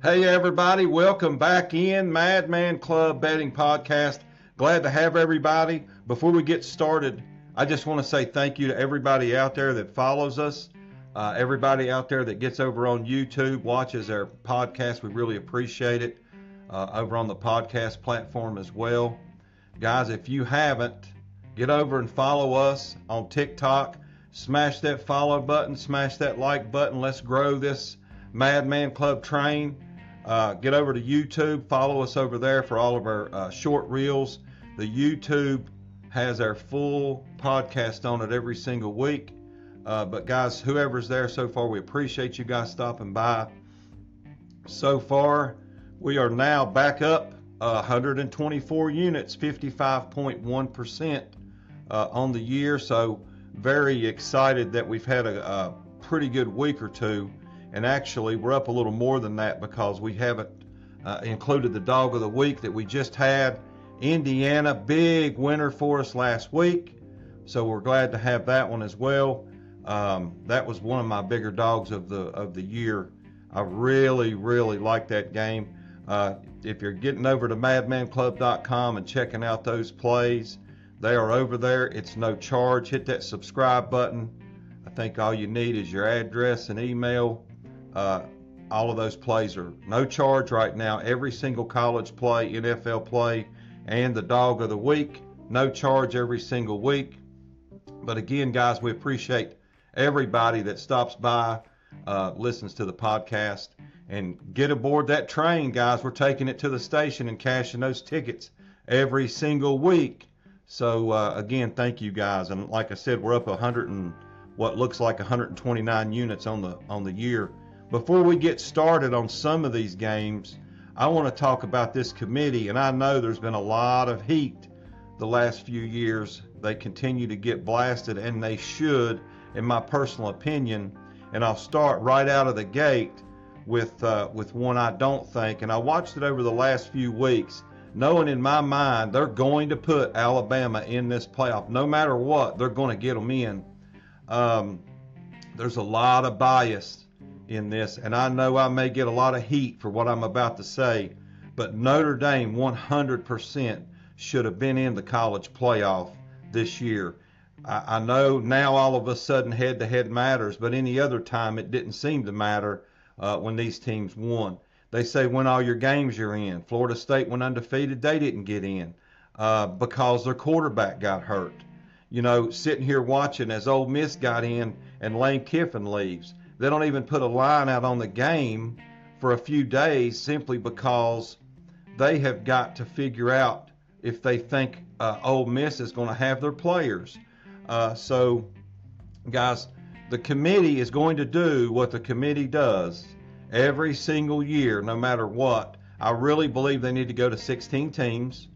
Hey everybody, welcome back in Madman Club Betting Podcast. Glad to have everybody. Before we get started, I just want to say thank you to everybody out there that follows us, everybody out there that gets over on YouTube, watches our podcast. We really appreciate it, over on the podcast platform as well. Guys, if you haven't, get over and follow us on TikTok. Smash that follow button, smash that like button. Let's grow this Madman Club Train. Get over to YouTube, follow us over there for all of our short reels. The YouTube has our full podcast on it every single week. But guys, whoever's there so far, we appreciate you guys stopping by. So far, we are now back up 124 units, 55.1% on the year. So very excited that we've had a pretty good week or two. And actually, we're up a little more than that because we haven't included the dog of the week that we just had. Indiana, big winner for us last week. So we're glad to have that one as well. That was one of my bigger dogs of the year. I really, really like that game. If you're getting over to madmanclub.com and checking out those plays, they are over there. It's no charge. Hit that subscribe button. I think all you need is your address and email. All of those plays are no charge right now. Every single college play, NFL play, and the dog of the week, no charge every single week. But again, guys, we appreciate everybody that stops by, listens to the podcast, and get aboard that train, guys. We're taking it to the station and cashing those tickets every single week. So again, thank you guys. And like I said, we're up 100 and what looks like 129 units on the year. Before we get started on some of these games, I want to talk about this committee, and I know there's been a lot of heat the last few years. They continue to get blasted, and they should, in my personal opinion. And I'll start right out of the gate with one I don't think, and I watched it over the last few weeks, knowing in my mind they're going to put Alabama in this playoff. No matter what, they're going to get them in. There's a lot of bias in this, and I know I may get a lot of heat for what I'm about to say, but Notre Dame 100% should have been in the college playoff this year. I know now all of a sudden head-to-head matters, but any other time it didn't seem to matter when these teams won. They say win all your games you're in. Florida State went undefeated. They didn't get in because their quarterback got hurt. You know, sitting here watching as Ole Miss got in and Lane Kiffin leaves. They don't even put a line out on the game for a few days simply because they have got to figure out if they think Ole Miss is going to have their players. So, guys, the committee is going to do what the committee does every single year, no matter what. I really believe they need to go to 16 teams.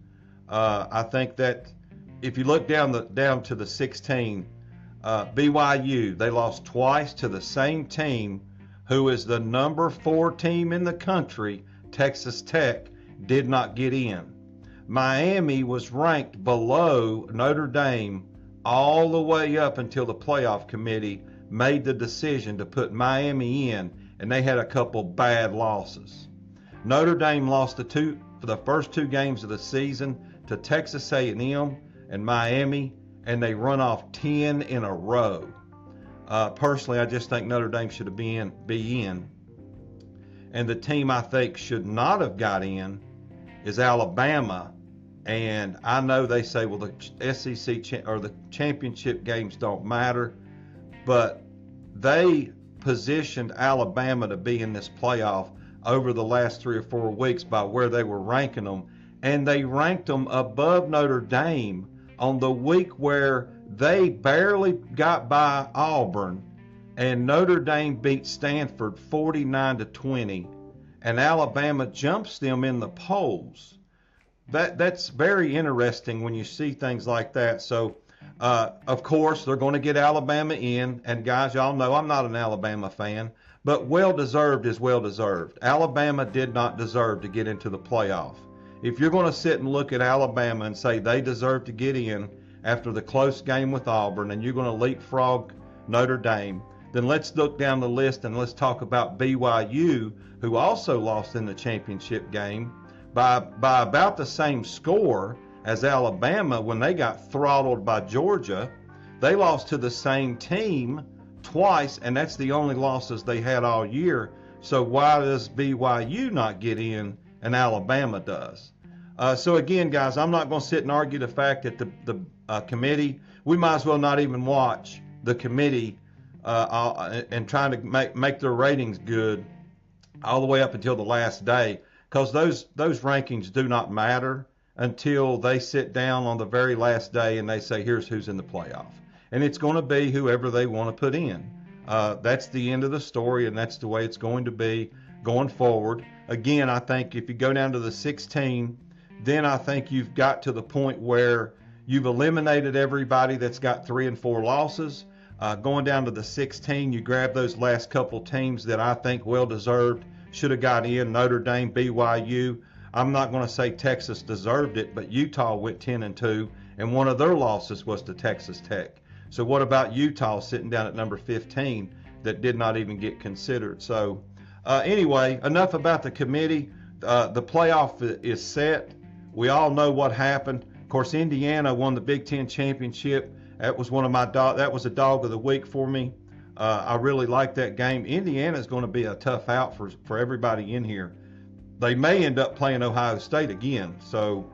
I think that if you look down to the 16, BYU, they lost twice to the same team who is the number 4 team in the country. Texas Tech did not get in. Miami was ranked below Notre Dame all the way up until the playoff committee made the decision to put Miami in, and they had a couple bad losses. Notre Dame lost for the first 2 games of the season to Texas A&M and Miami, and they run off 10 in a row. Personally, I just think Notre Dame should be in. And the team I think should not have got in is Alabama. And I know they say, well, the SEC or the championship games don't matter, but they positioned Alabama to be in this playoff over the last 3 or 4 weeks by where they were ranking them. And they ranked them above Notre Dame on the week where they barely got by Auburn, and Notre Dame beat Stanford 49-20, and Alabama jumps them in the polls. That's very interesting when you see things like that. So, of course, they're going to get Alabama in, and guys, y'all know I'm not an Alabama fan, but well-deserved is well-deserved. Alabama did not deserve to get into the playoff. If you're going to sit and look at Alabama and say they deserve to get in after the close game with Auburn, and you're going to leapfrog Notre Dame, then let's look down the list and let's talk about BYU, who also lost in the championship game by about the same score as Alabama when they got throttled by Georgia. They lost to the same team twice, and that's the only losses they had all year. So why does BYU not get in and Alabama does? So again, guys, I'm not going to sit and argue the fact that the committee, we might as well not even watch the committee and trying to make their ratings good all the way up until the last day, because those rankings do not matter until they sit down on the very last day and they say, here's who's in the playoff. And it's going to be whoever they want to put in. That's the end of the story, and that's the way it's going to be going forward. Again, I think if you go down to the 16, then I think you've got to the point where you've eliminated everybody that's got 3 and 4 losses. Going down to the 16, you grab those last couple teams that I think well-deserved should have got in, Notre Dame, BYU. I'm not going to say Texas deserved it, but Utah went 10-2, and one of their losses was to Texas Tech. So what about Utah sitting down at number 15 that did not even get considered? So anyway, enough about the committee. The playoff is set. We all know what happened. Of course, Indiana won the Big Ten championship. That was one of my that was a dog of the week for me. I really like that game. Indiana is going to be a tough out for everybody in here. They may end up playing Ohio State again, so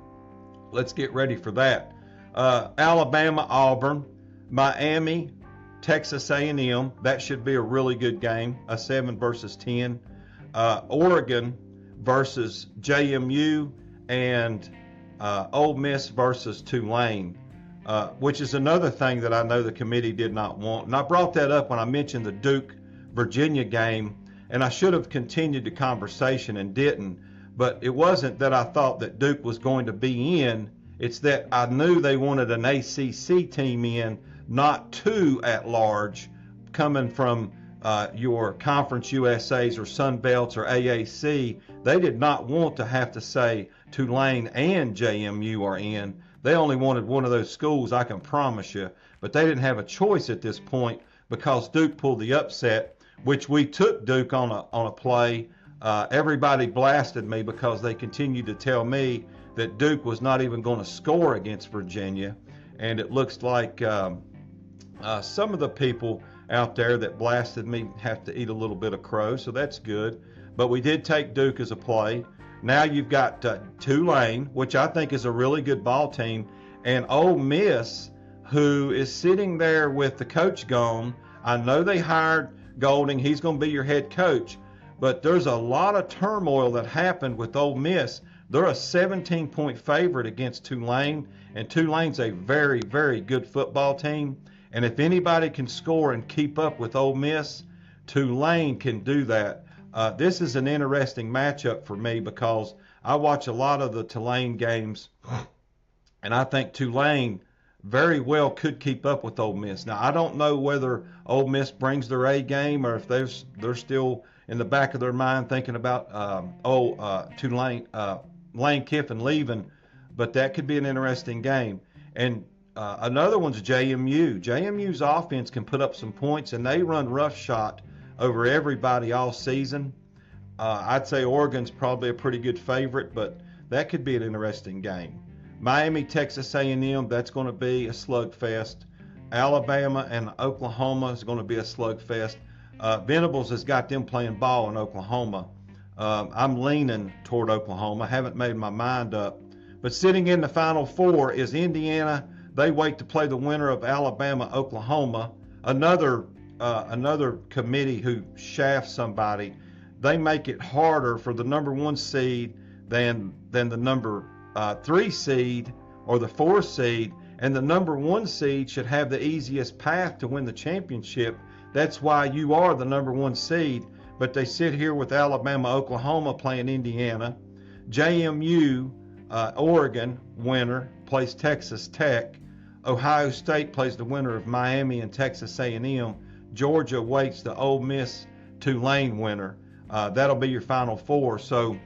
let's get ready for that. Alabama, Auburn, Miami, Texas A&M. That should be a really good game, a 7 versus 10. Oregon versus JMU, and Ole Miss versus Tulane, which is another thing that I know the committee did not want. And I brought that up when I mentioned the Duke-Virginia game, and I should have continued the conversation and didn't. But it wasn't that I thought that Duke was going to be in. It's that I knew they wanted an ACC team in, not 2 at large, coming from your Conference USAs or Sun Belts or AAC. They did not want to have to say Tulane and JMU are in. They only wanted one of those schools, I can promise you. But they didn't have a choice at this point because Duke pulled the upset, which we took Duke on a play. Everybody blasted me because they continued to tell me that Duke was not even going to score against Virginia. And it looks like some of the people out there that blasted me have to eat a little bit of crow, so that's good. But we did take Duke as a play. Now you've got Tulane, which I think is a really good ball team, and Ole Miss, who is sitting there with the coach gone. I know they hired Golding. He's going to be your head coach, but there's a lot of turmoil that happened with Ole Miss. They're a 17-point favorite against Tulane, and Tulane's a very, very good football team. And if anybody can score and keep up with Ole Miss, Tulane can do that. This is an interesting matchup for me because I watch a lot of the Tulane games, and I think Tulane very well could keep up with Ole Miss. Now, I don't know whether Ole Miss brings their A game or if they're still in the back of their mind thinking about Tulane, Lane Kiffin leaving, but that could be an interesting game. And another one's JMU. JMU's offense can put up some points, and they run roughshod over everybody all season. I'd say Oregon's probably a pretty good favorite, but that could be an interesting game. Miami, Texas A&M, that's going to be a slugfest. Alabama and Oklahoma is going to be a slugfest. Venables has got them playing ball in Oklahoma. I'm leaning toward Oklahoma. Haven't made my mind up. But sitting in the Final Four is Indiana. They wait to play the winner of Alabama, Oklahoma. Another committee who shafts somebody. They make it harder for the number 1 seed than the number 3 seed or the 4 seed, and the number 1 seed should have the easiest path to win the championship. That's why you are the number 1 seed. But they sit here with Alabama, Oklahoma playing Indiana. JMU, Oregon winner plays Texas Tech. Ohio State plays the winner of Miami and Texas A&M. Georgia waits the Ole Miss Tulane winner. That'll be your Final Four. So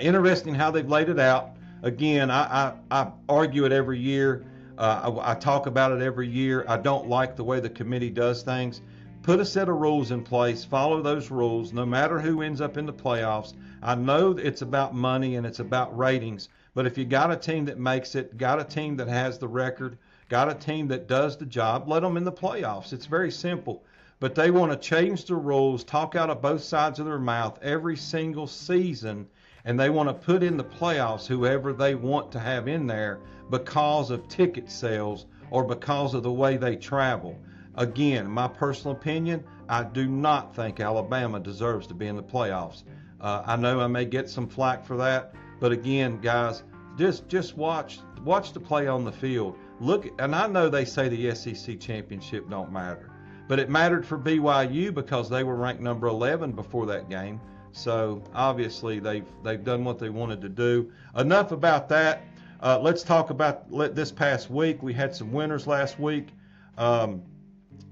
interesting how they've laid it out. Again, I argue it every year. I talk about it every year. I don't like the way the committee does things. put a set of rules in place, follow those rules, no matter who ends up in the playoffs. I know it's about money and it's about ratings, but if you got a team that makes it, got a team that has the record, got a team that does the job, let them in the playoffs. It's very simple. But they want to change the rules, talk out of both sides of their mouth every single season, and they want to put in the playoffs whoever they want to have in there because of ticket sales or because of the way they travel. Again, my personal opinion, I do not think Alabama deserves to be in the playoffs. I know I may get some flack for that, but again, guys, just watch the play on the field. Look, and I know they say the SEC championship don't matter, but it mattered for BYU because they were ranked number 11 before that game. So obviously they've done what they wanted to do. Enough about that. Let's talk about this past week. We had some winners last week.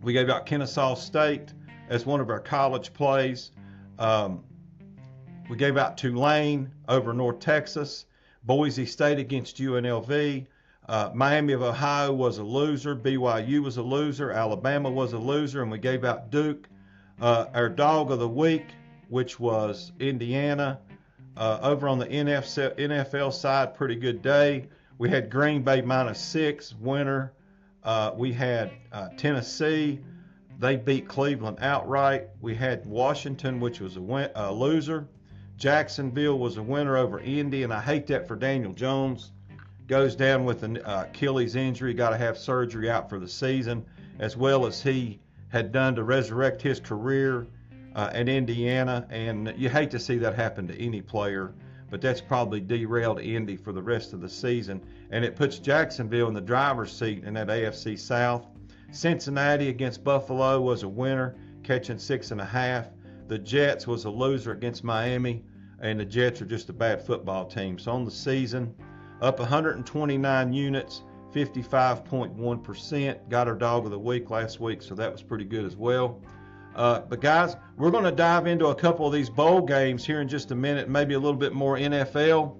We gave out Kennesaw State as one of our college plays. We gave out Tulane over North Texas. Boise State against UNLV. Miami of Ohio was a loser. BYU was a loser. Alabama was a loser. And we gave out Duke. Our dog of the week, which was Indiana. Over on the NFL side, pretty good day. We had Green Bay -6, winner. We had Tennessee. They beat Cleveland outright. We had Washington, which was a loser. Jacksonville was a winner over Indy, and I hate that for Daniel Jones. Goes down with an Achilles injury, got to have surgery out for the season, as well as he had done to resurrect his career at Indiana. And you hate to see that happen to any player, but that's probably derailed Indy for the rest of the season. And it puts Jacksonville in the driver's seat in that AFC South. Cincinnati against Buffalo was a winner, catching 6.5. The Jets was a loser against Miami, and the Jets are just a bad football team. So on the season, up 129 units, 55.1%. Got our dog of the week last week, so that was pretty good as well. But guys, we're going to dive into a couple of these bowl games here in just a minute, maybe a little bit more NFL.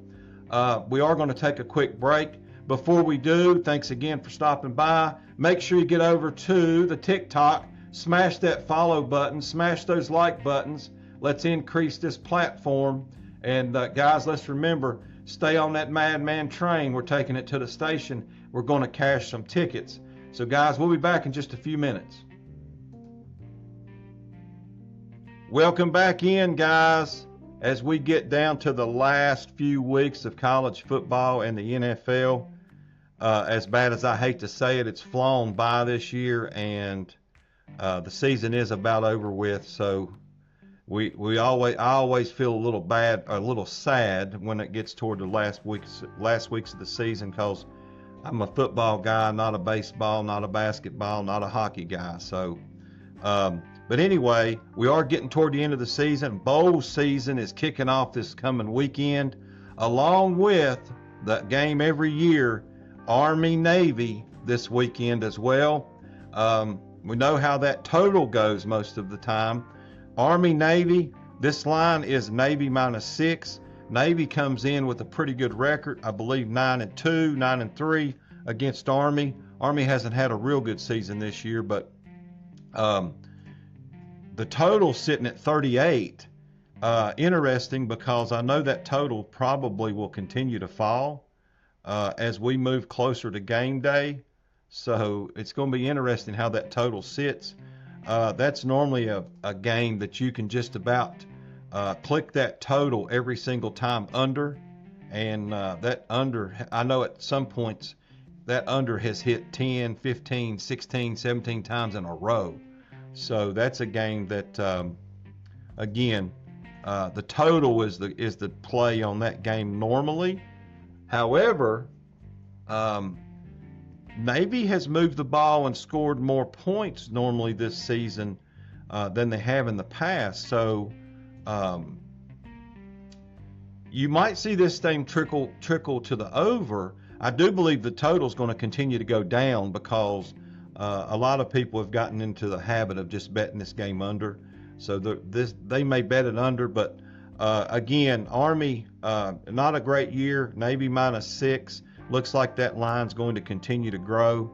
We are going to take a quick break. Before we do, thanks again for stopping by. Make sure you get over to the TikTok, smash that follow button, smash those like buttons. Let's increase this platform. And guys, let's remember, stay on that Madman Train. We're taking it to the station. We're going to cash some tickets. So guys, we'll be back in just a few minutes. Welcome back in, guys, as we get down to the last few weeks of college football and the NFL. As bad as I hate to say it, it's flown by this year, and the season is about over with. So I always feel a little bad, a little sad when it gets toward the last weeks of the season, because I'm a football guy, not a baseball, not a basketball, not a hockey guy. So, but anyway, we are getting toward the end of the season. Bowl season is kicking off this coming weekend, along with the game every year, Army-Navy, this weekend as well. We know how that total goes most of the time. Army-Navy, this line is Navy -6. Navy comes in with a pretty good record, I believe 9-2, 9-3 against Army. Army hasn't had a real good season this year, but the total's sitting at 38. Interesting, because I know that total probably will continue to fall as we move closer to game day. So it's going to be interesting how that total sits. That's normally a game that you can just about click that total every single time under. And that under, I know at some points, that under has hit 10, 15, 16, 17 times in a row. So that's a game that, again, the total is the play on that game normally. However, Navy has moved the ball and scored more points normally this season than they have in the past. So you might see this thing trickle to the over. I do believe the total is going to continue to go down, because a lot of people have gotten into the habit of just betting this game under. So they may bet it under, but again, Army, not a great year. Navy -6. Looks like that line's going to continue to grow.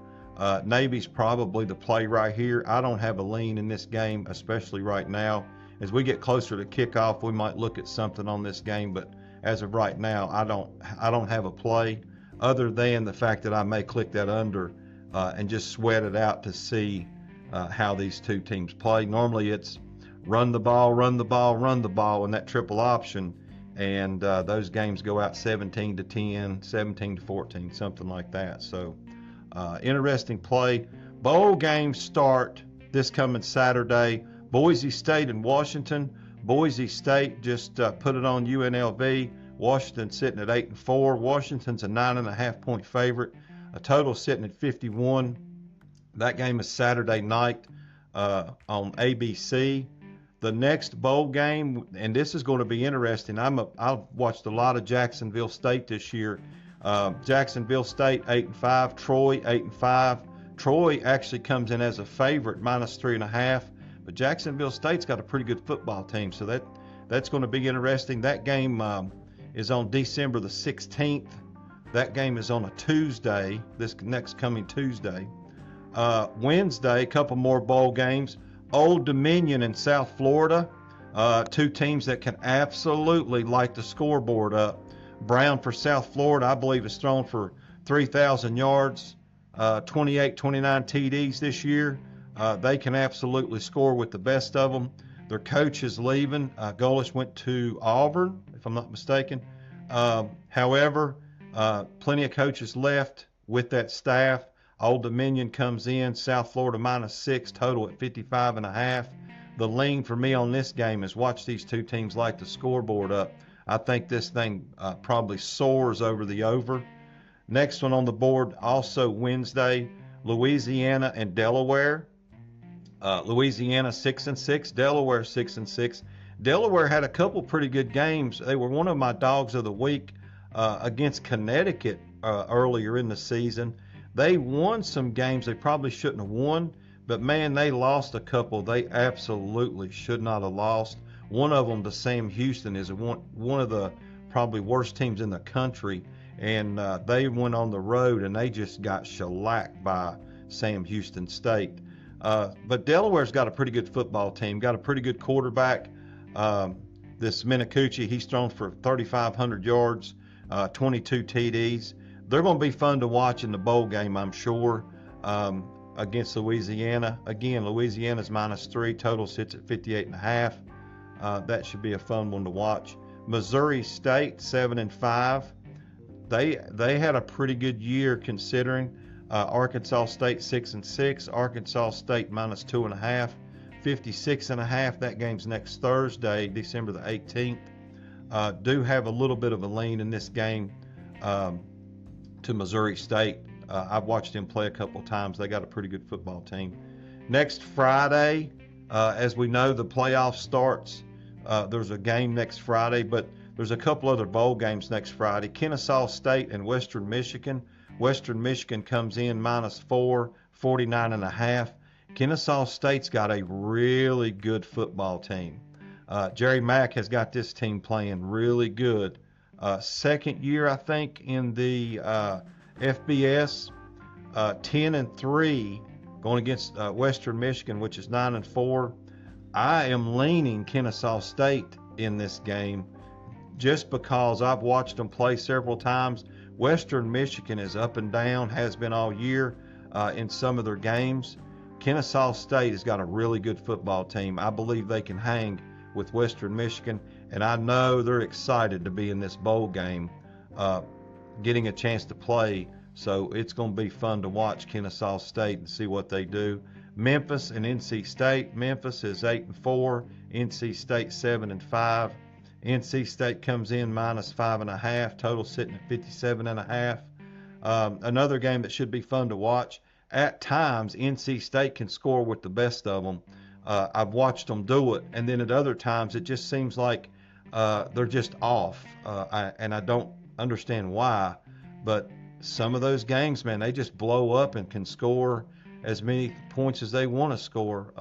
Navy's probably the play right here. I don't have a lean in this game, especially right now. As we get closer to kickoff, we might look at something on this game, but as of right now, I don't have a play other than the fact that I may click that under and just sweat it out to see how these two teams play. Normally it's run the ball, run the ball, run the ball in that triple option, and those games go out 17-10, 17-14, something like that. So interesting play. Bowl games start this coming Saturday. Boise State and Washington. Boise State just put it on UNLV. Washington sitting at 8-4. Washington's a 9.5 point favorite. A total sitting at 51. That game is Saturday night on ABC. The next bowl game, and this is going to be interesting. I've watched a lot of Jacksonville State this year. Jacksonville State 8-5. Troy 8-5. Troy actually comes in as a favorite, -3.5. But Jacksonville State's got a pretty good football team, so that's going to be interesting. That game is on December the 16th. That game is on a Tuesday, this next coming Tuesday. Wednesday, a couple more bowl games. Old Dominion in South Florida, two teams that can absolutely light the scoreboard up. Brown for South Florida, I believe, is thrown for 3,000 yards, 28, 29 TDs this year. They can absolutely score with the best of them. Their coach is leaving. Golish went to Auburn, if I'm not mistaken. However, plenty of coaches left with that staff. Old Dominion comes in. South Florida -6, total at 55.5. The lean for me on this game is watch these two teams light the scoreboard up. I think this thing probably soars over the over. Next one on the board, also Wednesday, Louisiana and Delaware. Louisiana 6-6, Delaware 6-6. Delaware had a couple pretty good games. They were one of my dogs of the week against Connecticut earlier in the season. They won some games they probably shouldn't have won, but man, they lost a couple they absolutely should not have lost. One of them, the Sam Houston, is one of the probably worst teams in the country, and they went on the road and they just got shellacked by Sam Houston State. But Delaware's got a pretty good football team, got a pretty good quarterback. This Minicucci, he's thrown for 3,500 yards, 22 TDs. They're going to be fun to watch in the bowl game, I'm sure, against Louisiana. Again, Louisiana's -3, total sits at 58.5. That should be a fun one to watch. Missouri State 7-5. They had a pretty good year considering. Arkansas State 6-6. Arkansas State -2.5. 56.5. That game's next Thursday, December the 18th. Do have a little bit of a lean in this game to Missouri State. I've watched them play a couple times. They got a pretty good football team. Next Friday, as we know, the playoff starts. There's a game next Friday, but there's a couple other bowl games next Friday. Kennesaw State and Western Michigan. Western Michigan comes in -4, 49.5. Kennesaw State's got a really good football team. Jerry Mack has got this team playing really good. Second year, I think, in the FBS, 10-3, going against Western Michigan, which is 9-4. I am leaning Kennesaw State in this game just because I've watched them play several times. Western Michigan is up and down, has been all year in some of their games. Kennesaw State has got a really good football team. I believe they can hang with Western Michigan, and I know they're excited to be in this bowl game, getting a chance to play. So it's going to be fun to watch Kennesaw State and see what they do. Memphis and NC State. Memphis is 8-4. NC State 7-5. NC State comes in -5.5. Total sitting at 57.5. Another game that should be fun to watch. At times, NC State can score with the best of them. I've watched them do it, and then at other times it just seems like they're just off, and I don't understand why. But some of those games, man, they just blow up and can score as many points as they want to score.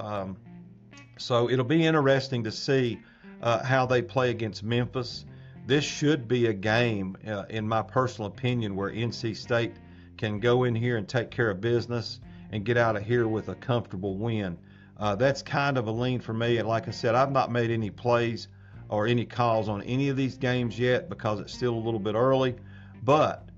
So it'll be interesting to see how they play against Memphis. This should be a game, in my personal opinion, where NC State can go in here and take care of business. and get out of here with a comfortable win. That's kind of a lean for me. And like I said, I've not made any plays or any calls on any of these games yet because it's still a little bit early. But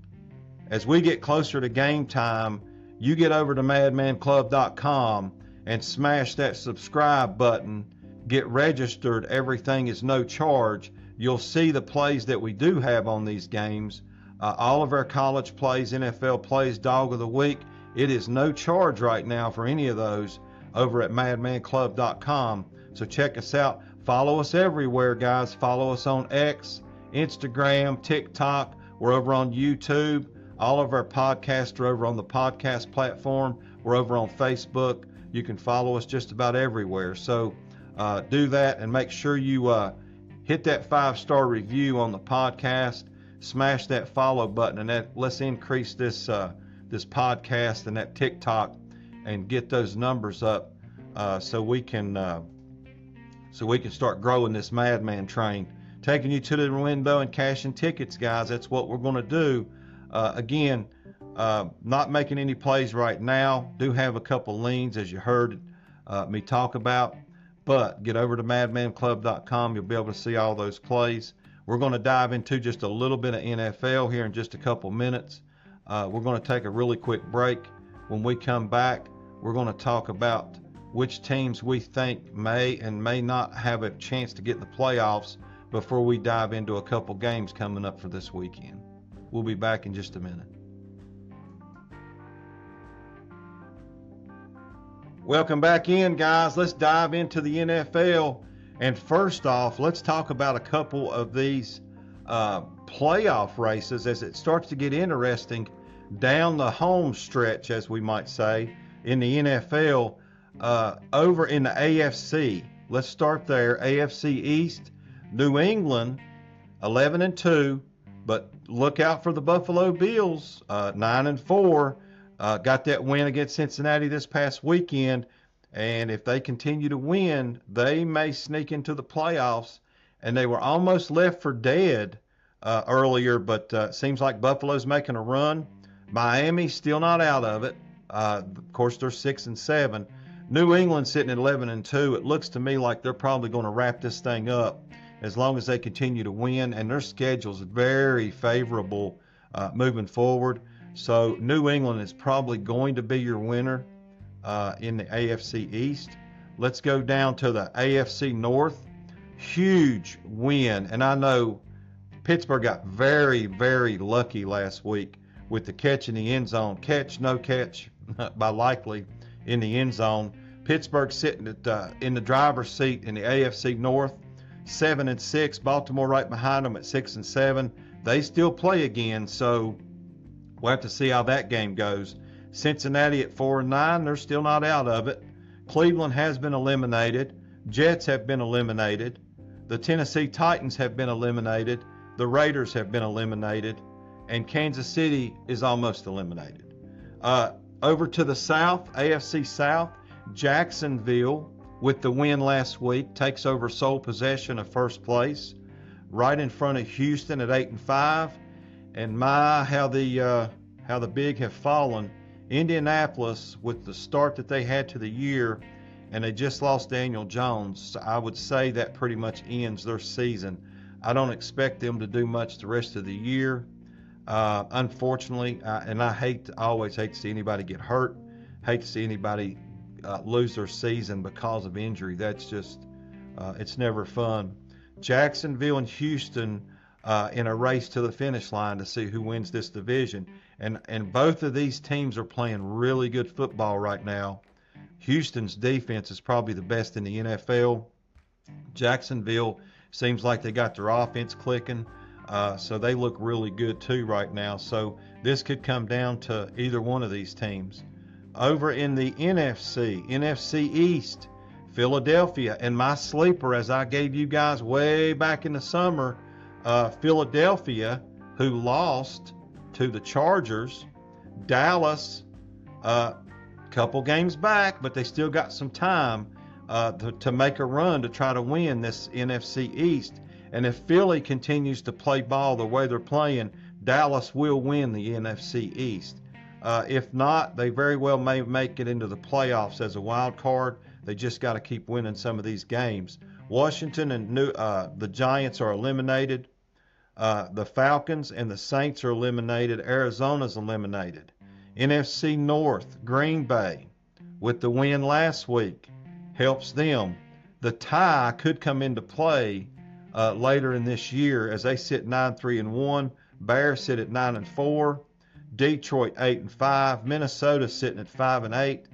as we get closer to game time, you get over to madmanclub.com and smash that subscribe button, get registered. Everything is no charge. You'll see the plays that we do have on these games. All of our college plays, NFL plays, dog of the week. It is no charge right now for any of those over at madmanclub.com. So check us out. Follow us everywhere, guys. Follow us on X, Instagram, TikTok. We're over on YouTube. All of our podcasts are over on the podcast platform. We're over on Facebook. You can follow us just about everywhere. So do that, and make sure you hit that 5-star review on the podcast. Smash that follow button, and let's increase this podcast and that TikTok and get those numbers up so we can start growing this Madman Train, taking you to the window and cashing tickets, guys. That's what we're going to do. Again, not making any plays right now. Do have a couple leans, as you heard me talk about, but get over to madmanclub.com. You'll be able to see all those plays. We're going to dive into just a little bit of NFL here in just a couple minutes. We're going to take a really quick break. When we come back, we're going to talk about which teams we think may and may not have a chance to get in the playoffs before we dive into a couple games coming up for this weekend. We'll be back in just a minute. Welcome back in, guys. Let's dive into the NFL. And first off, let's talk about a couple of these playoff races as it starts to get interesting down the home stretch, as we might say, in the NFL. Over in the AFC, let's start there. AFC East, New England, 11-2, but look out for the Buffalo Bills, 9-4. Got that win against Cincinnati this past weekend, and if they continue to win, they may sneak into the playoffs. And they were almost left for dead earlier, but seems like Buffalo's making a run. Miami still not out of it. Of course, they're 6-7. New England sitting at 11-2. It looks to me like they're probably going to wrap this thing up as long as they continue to win, and their schedule's very favorable moving forward. So New England is probably going to be your winner in the AFC East. Let's go down to the AFC North. Huge win, and I know Pittsburgh got very, very lucky last week with the catch in the end zone. Catch, no catch by Likely in the end zone. Pittsburgh sitting in the driver's seat in the AFC North, 7-6. Baltimore right behind them at 6-7. They still play again, so we'll have to see how that game goes. Cincinnati at 4-9. They're still not out of it. Cleveland has been eliminated. Jets have been eliminated. The Tennessee Titans have been eliminated. The Raiders have been eliminated. And Kansas City is almost eliminated. Over to the South, AFC South, Jacksonville, with the win last week, takes over sole possession of first place, right in front of Houston at 8-5. And my, how the big have fallen. Indianapolis, with the start that they had to the year, and they just lost Daniel Jones, I would say that pretty much ends their season. I don't expect them to do much the rest of the year. Unfortunately, and I always hate to see anybody get hurt, hate to see anybody lose their season because of injury. That's just, it's never fun. Jacksonville and Houston in a race to the finish line to see who wins this division. And both of these teams are playing really good football right now. Houston's defense is probably the best in the NFL. Jacksonville seems like they got their offense clicking. So they look really good too right now. So this could come down to either one of these teams. Over in the NFC East, Philadelphia, and my sleeper, as I gave you guys way back in the summer, Philadelphia, who lost to the Chargers. Dallas, couple games back, but they still got some time to make a run to try to win this NFC East. And if Philly continues to play ball the way they're playing, Dallas will win the NFC East. If not, they very well may make it into the playoffs as a wild card. They just got to keep winning some of these games. Washington and the Giants are eliminated. The Falcons and the Saints are eliminated. Arizona's eliminated. NFC North, Green Bay, with the win last week, helps them. The tie could come into play later in this year as they sit 9-3-1. Bears sit at 9-4. Detroit 8-5. Minnesota sitting at 5-8.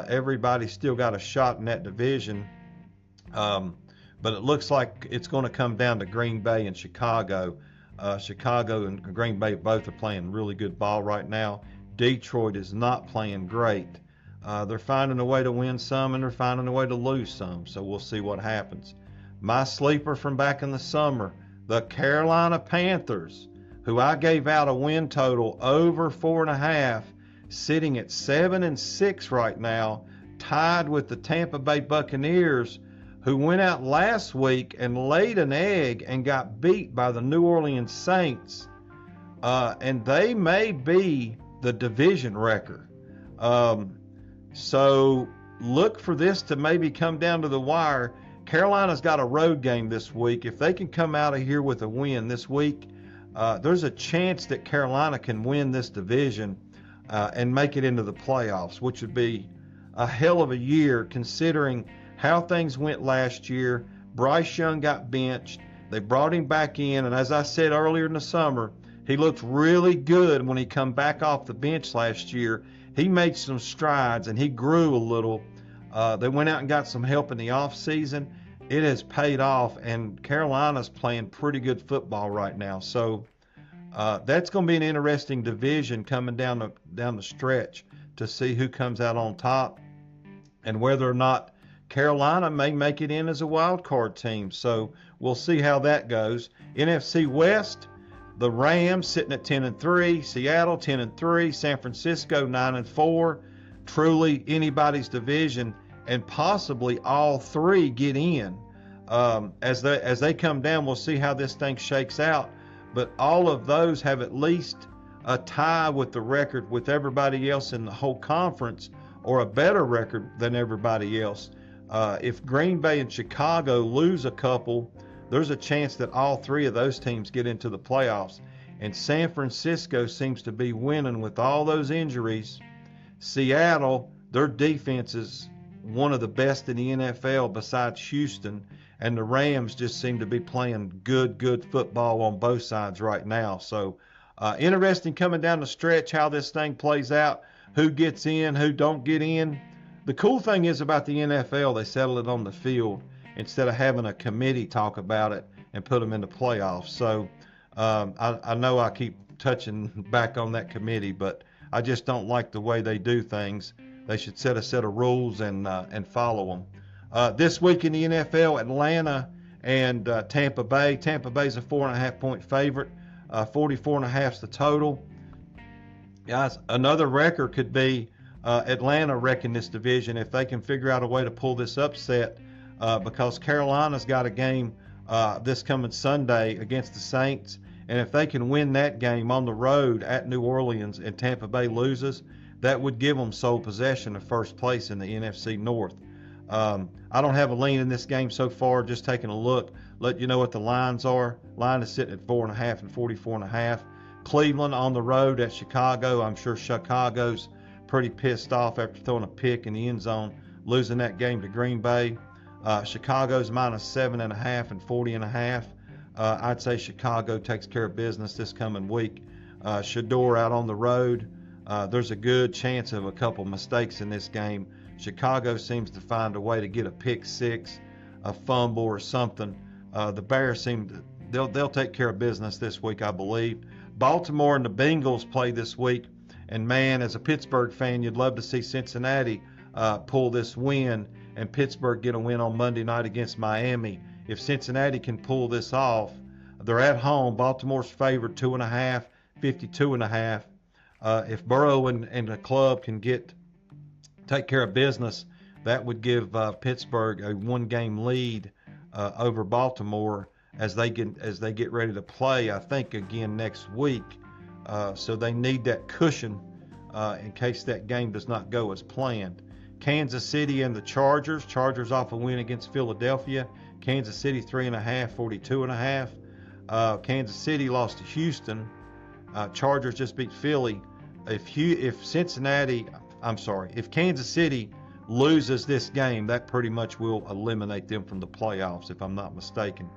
Everybody's still got a shot in that division. But it looks like it's going to come down to Green Bay and Chicago. Chicago and Green Bay both are playing really good ball right now. Detroit is not playing great. They're finding a way to win some and they're finding a way to lose some. So we'll see what happens. My sleeper from back in the summer, the Carolina Panthers, who I gave out a win total over 4.5, sitting at 7-6 right now, tied with the Tampa Bay Buccaneers, who went out last week and laid an egg and got beat by the New Orleans Saints. And they may be the division wrecker. So look for this to maybe come down to the wire. Carolina's got a road game this week. If they can come out of here with a win this week, there's a chance that Carolina can win this division and make it into the playoffs, which would be a hell of a year considering how things went last year. Bryce Young got benched. They brought him back in, and as I said earlier in the summer, he looked really good when he come back off the bench last year. He made some strides, and he grew a little. They went out and got some help in the offseason. It has paid off, and Carolina's playing pretty good football right now. So that's going to be an interesting division coming down the stretch to see who comes out on top and whether or not Carolina may make it in as a wild card team. So we'll see how that goes. NFC West, the Rams sitting at 10-3, Seattle 10-3, San Francisco 9-4. Truly anybody's division, and possibly all three get in. As they come down, we'll see how this thing shakes out. But all of those have at least a tie with the record with everybody else in the whole conference, or a better record than everybody else. If Green Bay and Chicago lose a couple, there's a chance that all three of those teams get into the playoffs. And San Francisco seems to be winning with all those injuries. Seattle, their defense is one of the best in the NFL besides Houston. And the Rams just seem to be playing good football on both sides right now. So interesting coming down the stretch how this thing plays out, who gets in, who don't get in. The cool thing is about the NFL, they settle it on the field instead of having a committee talk about it and put them in the playoffs. So I know I keep touching back on that committee, but I just don't like the way they do things. They should set a set of rules and follow them. This week in the NFL, Atlanta and Tampa Bay. Tampa Bay's a 4.5-point favorite. 44.5 is the total. Guys, another record could be Atlanta wrecking this division if they can figure out a way to pull this upset, because Carolina's got a game this coming Sunday against the Saints, and if they can win that game on the road at New Orleans and Tampa Bay loses, that would give them sole possession of first place in the NFC North. I don't have a lean in this game so far, just taking a look, let you know what the lines are. Line is sitting at 4.5 and 44.5. Cleveland on the road at Chicago. I'm sure Chicago's pretty pissed off after throwing a pick in the end zone, losing that game to Green Bay. Chicago's minus 7.5 and 40.5. I'd say Chicago takes care of business this coming week. Shador out on the road. There's a good chance of a couple mistakes in this game. Chicago seems to find a way to get a pick six, a fumble or something. The Bears they'll take care of business this week, I believe. Baltimore and the Bengals play this week, and man, as a Pittsburgh fan, you'd love to see Cincinnati pull this win and Pittsburgh get a win on Monday night against Miami. If Cincinnati can pull this off, they're at home. Baltimore's favored 2.5, 52.5. If Burrow and the club can take care of business, that would give Pittsburgh a one-game lead over Baltimore as they get ready to play, I think, again next week. So they need that cushion in case that game does not go as planned. Kansas City and the Chargers. Chargers off a win against Philadelphia. Kansas City 3.5, 42.5. Kansas City lost to Houston. Chargers just beat Philly. If Kansas City loses this game, that pretty much will eliminate them from the playoffs, if I'm not mistaken.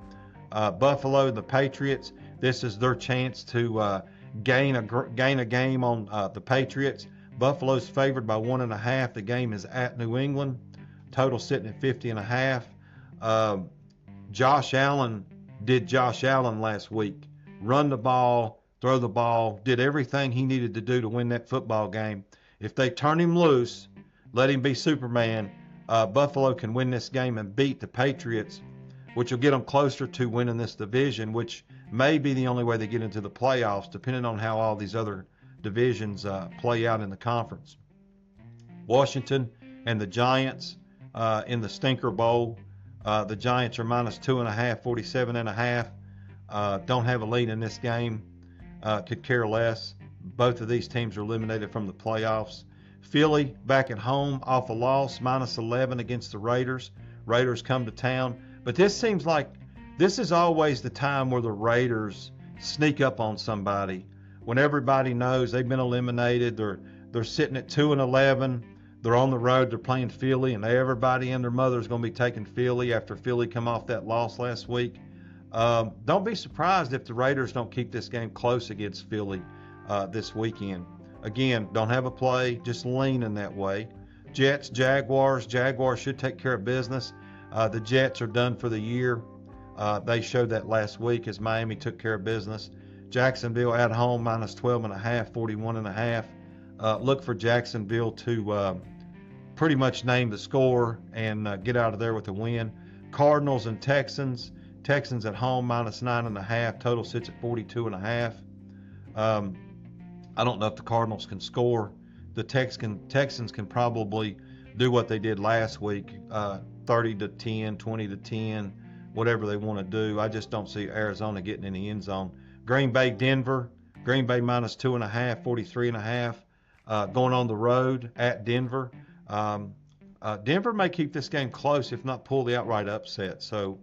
Buffalo and the Patriots. This is their chance to gain a game on the Patriots. Buffalo's favored by 1.5. The game is at New England. Total sitting at 50.5. Josh Allen did Josh Allen last week. Run the ball, throw the ball, did everything he needed to do to win that football game. If they turn him loose, let him be Superman, Buffalo can win this game and beat the Patriots, which will get them closer to winning this division, which may be the only way they get into the playoffs, depending on how all these other divisions play out in the conference. Washington and the Giants in the Stinker Bowl. The Giants are minus 2.5, 47.5. Don't have a lead in this game. Could care less. Both of these teams are eliminated from the playoffs. Philly back at home off a loss, minus 11 against the Raiders. Raiders come to town. But this seems like this is always the time where the Raiders sneak up on somebody. When everybody knows they've been eliminated, they're sitting at 2-11. They're on the road, they're playing Philly, and everybody and their mother is going to be taking Philly after Philly come off that loss last week. Don't be surprised if the Raiders don't keep this game close against Philly this weekend. Again, don't have a play, just leaning that way. Jets, Jaguars. Jaguars should take care of business. The Jets are done for the year. They showed that last week as Miami took care of business. Jacksonville at home, minus 12.5, 41.5. Look for Jacksonville to pretty much name the score and get out of there with a win. Cardinals and Texans. Texans at home, minus 9.5. Total sits at 42.5. I don't know if the Cardinals can score. The Texans can probably do what they did last week, 30-10, 20-10, whatever they want to do. I just don't see Arizona getting in the end zone. Green Bay, Denver. Green Bay minus 2.5, 43.5. Going on the road at Denver. Denver may keep this game close, if not pull the outright upset. So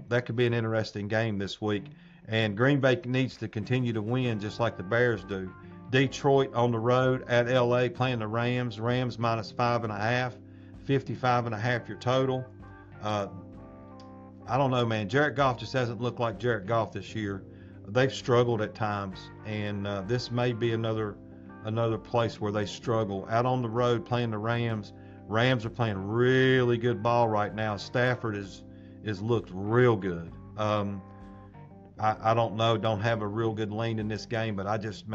that could be an interesting game this week. And Green Bay needs to continue to win just like the Bears do. Detroit on the road at LA playing the Rams. Rams minus 5.5, 55.5 your total. I don't know, man. Jared Goff just hasn't looked like Jared Goff this year. They've struggled at times, and this may be another place where they struggle. Out on the road playing the Rams. Rams are playing really good ball right now. Stafford is looked real good. I don't know, don't have a real good lean in this game, but I just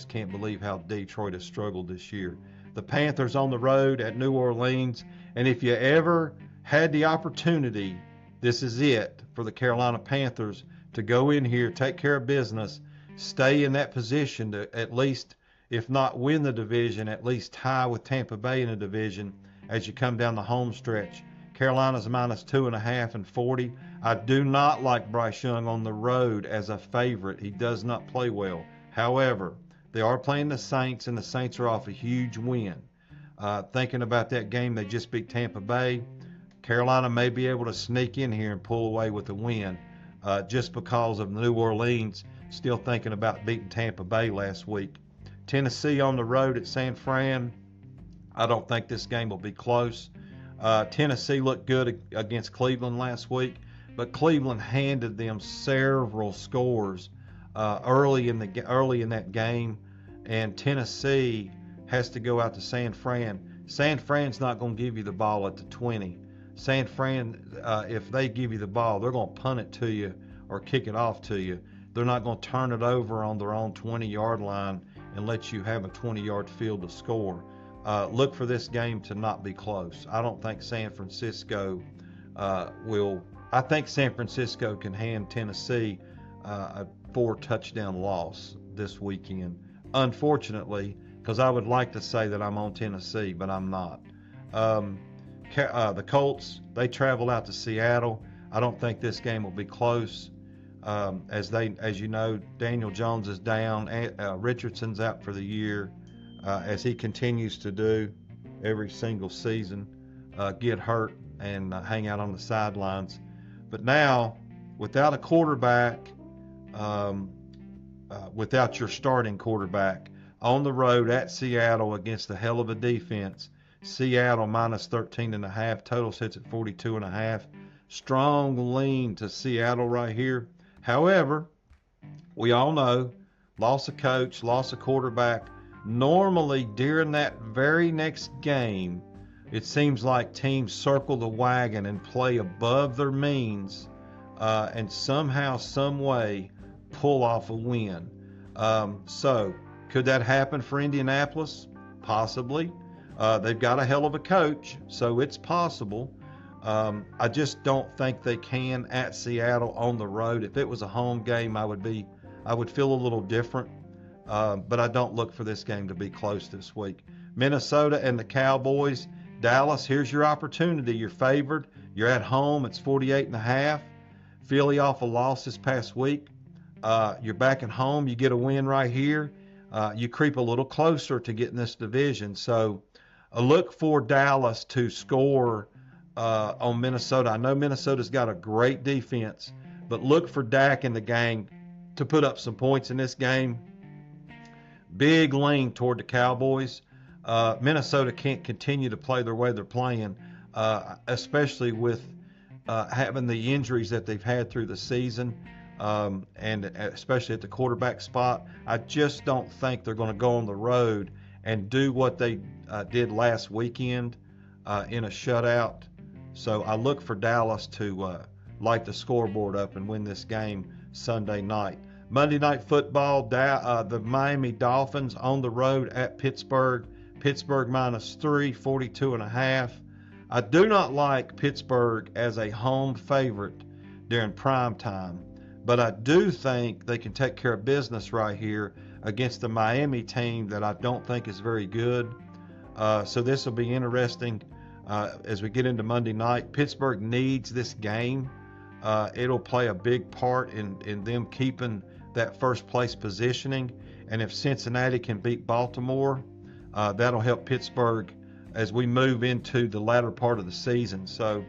can't believe how Detroit has struggled this year. The Panthers on the road at New Orleans, and if you ever had the opportunity, this is it for the Carolina Panthers to go in here, take care of business, stay in that position to at least, if not win the division, at least tie with Tampa Bay in the division as you come down the home stretch. Carolina's minus 2.5 and 40. I do not like Bryce Young on the road as a favorite. He does not play well. However, they are playing the Saints, and the Saints are off a huge win. Thinking about that game, they just beat Tampa Bay. Carolina may be able to sneak in here and pull away with a win just because of New Orleans still thinking about beating Tampa Bay last week. Tennessee on the road at San Fran. I don't think this game will be close. Tennessee looked good against Cleveland last week, but Cleveland handed them several scores early in that game, and Tennessee has to go out to San Fran. San Fran's not going to give you the ball at the 20. San Fran, if they give you the ball, they're going to punt it to you or kick it off to you. They're not going to turn it over on their own 20-yard line and let you have a 20-yard field to score. Look for this game to not be close. I don't think San Francisco will. I think San Francisco can hand Tennessee a 4-touchdown loss this weekend. Unfortunately, because I would like to say that I'm on Tennessee, but I'm not. The Colts, they travel out to Seattle. I don't think this game will be close. As you know, Daniel Jones is down. Richardson's out for the year. as he continues to do every single season, get hurt and hang out on the sidelines. But now, without a quarterback, without your starting quarterback, on the road at Seattle against a hell of a defense, Seattle minus 13.5, total sits at 42.5. Strong lean to Seattle right here. However, we all know, loss of coach, loss of quarterback. Normally, during that very next game, it seems like teams circle the wagon and play above their means and somehow, some way, pull off a win. So, could that happen for Indianapolis? Possibly. They've got a hell of a coach, so it's possible. I just don't think they can at Seattle on the road. If it was a home game, I would feel a little different. But I don't look for this game to be close this week. Minnesota and the Cowboys. Dallas, here's your opportunity. You're favored. You're at home. It's 48.5. Philly off a loss this past week. You're back at home. You get a win right here. You creep a little closer to getting this division. So look for Dallas to score on Minnesota. I know Minnesota's got a great defense, but look for Dak and the gang to put up some points in this game. Big lean toward the Cowboys. Minnesota can't continue to play the way they're playing, especially with having the injuries that they've had through the season, and especially at the quarterback spot. I just don't think they're going to go on the road and do what they did last weekend in a shutout. So I look for Dallas to light the scoreboard up and win this game Sunday night. Monday Night Football, the Miami Dolphins on the road at Pittsburgh. Pittsburgh minus 3, 42.5. I do not like Pittsburgh as a home favorite during prime time, but I do think they can take care of business right here against the Miami team that I don't think is very good. So this will be interesting as we get into Monday night. Pittsburgh needs this game. It'll play a big part in them keeping that first place positioning. And if Cincinnati can beat Baltimore, that'll help Pittsburgh as we move into the latter part of the season. So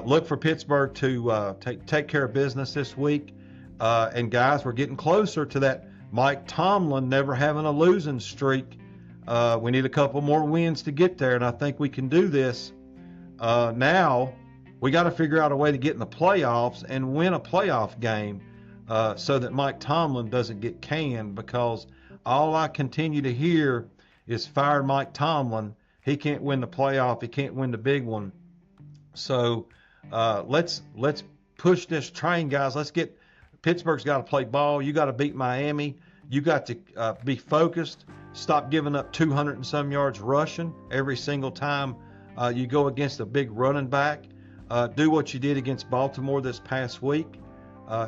look for Pittsburgh to take care of business this week. And guys, we're getting closer to that Mike Tomlin never having a losing streak. We need a couple more wins to get there, and I think we can do this. Now we got to figure out a way to get in the playoffs and win a playoff game so that Mike Tomlin doesn't get canned, because all I continue to hear is fire Mike Tomlin. He can't win the playoff. He can't win the big one. So let's push this train, guys. Pittsburgh's got to play ball. You got to beat Miami. You got to be focused. Stop giving up 200 and some yards rushing every single time you go against a big running back. Do what you did against Baltimore this past week.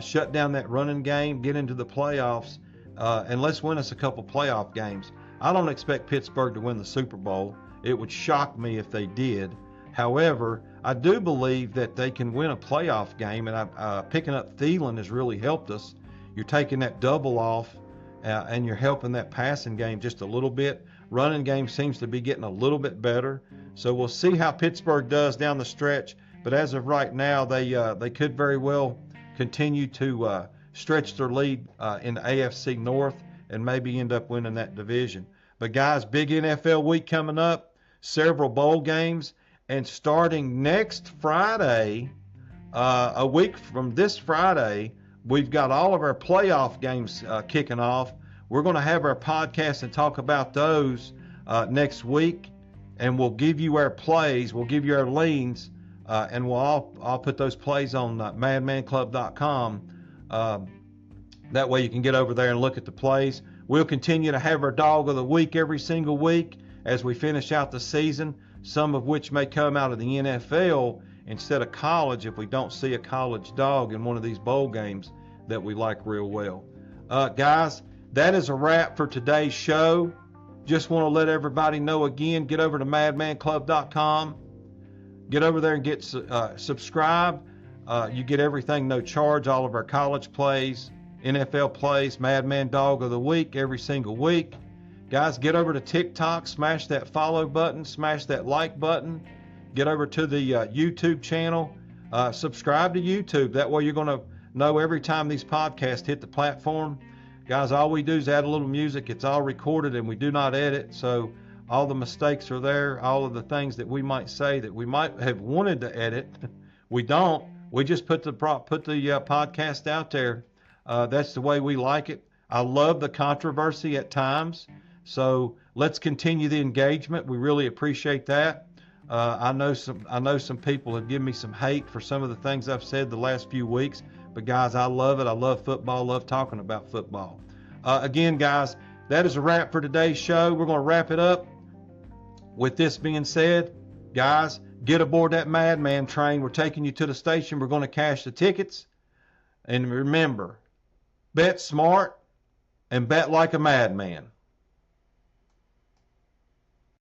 Shut down that running game. Get into the playoffs. And let's win us a couple playoff games. I don't expect Pittsburgh to win the Super Bowl. It would shock me if they did. However, I do believe that they can win a playoff game, and picking up Thielen has really helped us. You're taking that double off, and you're helping that passing game just a little bit. Running game seems to be getting a little bit better. So we'll see how Pittsburgh does down the stretch. But as of right now, they could very well continue to stretch their lead in the AFC North and maybe end up winning that division. But guys, big NFL week coming up, several bowl games, and starting next Friday, a week from this Friday, we've got all of our playoff games kicking off. We're going to have our podcast and talk about those next week, and we'll give you our plays, we'll give you our leans, and I'll put those plays on madmanclub.com. That way you can get over there and look at the plays. We'll continue to have our dog of the week every single week as we finish out the season, some of which may come out of the NFL instead of college if we don't see a college dog in one of these bowl games that we like real well. Guys, that is a wrap for today's show. Just want to let everybody know again, get over to madmanclub.com. Get over there and get subscribe. You get everything no charge, all of our college plays, NFL plays, Madman Dog of the Week every single week. Guys, get over to TikTok, smash that follow button, smash that like button, get over to the YouTube channel, subscribe to YouTube. That way you're going to know every time these podcasts hit the platform. Guys, all we do is add a little music. It's all recorded and we do not edit, so all the mistakes are there. All of the things that we might say that we might have wanted to edit, we don't. We just put the podcast out there. That's the way we like it. I love the controversy at times, so let's continue the engagement. We really appreciate that. I know some people have given me some hate for some of the things I've said the last few weeks, but guys, I love it. I love football. Love talking about football. Again, guys, that is a wrap for today's show. We're going to wrap it up. With this being said, guys, get aboard that Madman train. We're taking you to the station. We're going to cash the tickets. And remember, bet smart and bet like a madman.